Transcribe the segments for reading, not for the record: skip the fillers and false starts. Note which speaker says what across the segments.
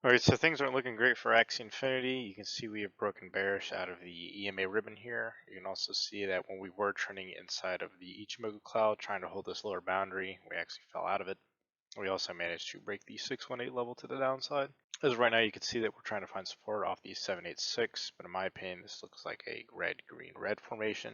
Speaker 1: Alright, so things aren't looking great for Axie Infinity. You can see we have broken bearish out of the EMA ribbon here. You can also see that when we were trending inside of the Ichimoku cloud, trying to hold this lower boundary, we actually fell out of it. We also managed to break the 618 level to the downside. As of right now, you can see that we're trying to find support off the 786, but in my opinion, this looks like a red, green, red formation,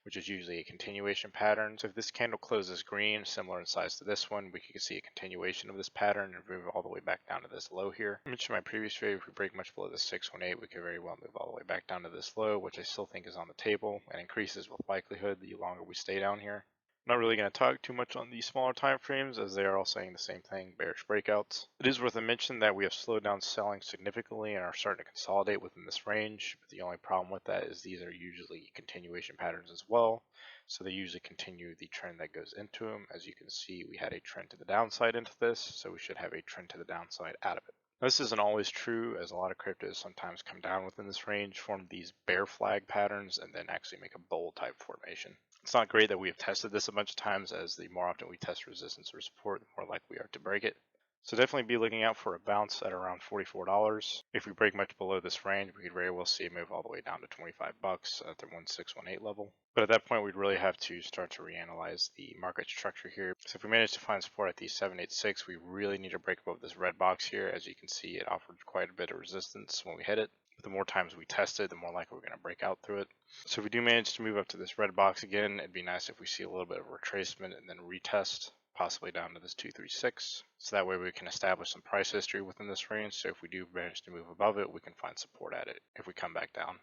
Speaker 1: which is usually a continuation pattern. So if this candle closes green, similar in size to this one, we can see a continuation of this pattern and move all the way back down to this low here. I mentioned in my previous video, if we break much below the 618, we could very well move all the way back down to this low, which I still think is on the table and increases with likelihood the longer we stay down here. I'm not really going to talk too much on the smaller time frames as they are all saying the same thing, bearish breakouts. It is worth a mention that we have slowed down selling significantly and are starting to consolidate within this range, but the only problem with that is these are usually continuation patterns as well, so they usually continue the trend that goes into them. As you can see, we had a trend to the downside into this, so we should have a trend to the downside out of it. This isn't always true, as a lot of cryptos sometimes come down within this range, form these bear flag patterns, and then actually make a bull type formation. It's not great that we have tested this a bunch of times, as the more often we test resistance or support, the more likely we are to break it. So definitely be looking out for a bounce at around $44. If we break much below this range, we could very well see a move all the way down to 25 bucks at the 1618 level. But at that point, we'd really have to start to reanalyze the market structure here. So if we manage to find support at the 786, we really need to break above this red box here. As you can see, it offered quite a bit of resistance when we hit it. But the more times we test it, the more likely we're going to break out through it. So if we do manage to move up to this red box again, it'd be nice if we see a little bit of retracement and then retest, possibly down to this 236. So that way we can establish some price history within this range. So if we do manage to move above it, we can find support at it if we come back down.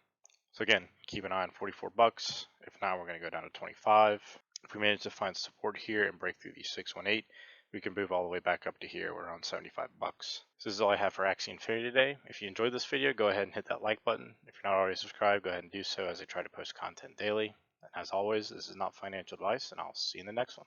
Speaker 1: So again, keep an eye on 44 bucks. If not, we're going to go down to 25. If we manage to find support here and break through the 618, we can move all the way back up to here. We're around 75 bucks. So this is all I have for Axie Infinity today. If you enjoyed this video, go ahead and hit that like button. If you're not already subscribed, go ahead and do so as I try to post content daily. And as always, this is not financial advice, and I'll see you in the next one.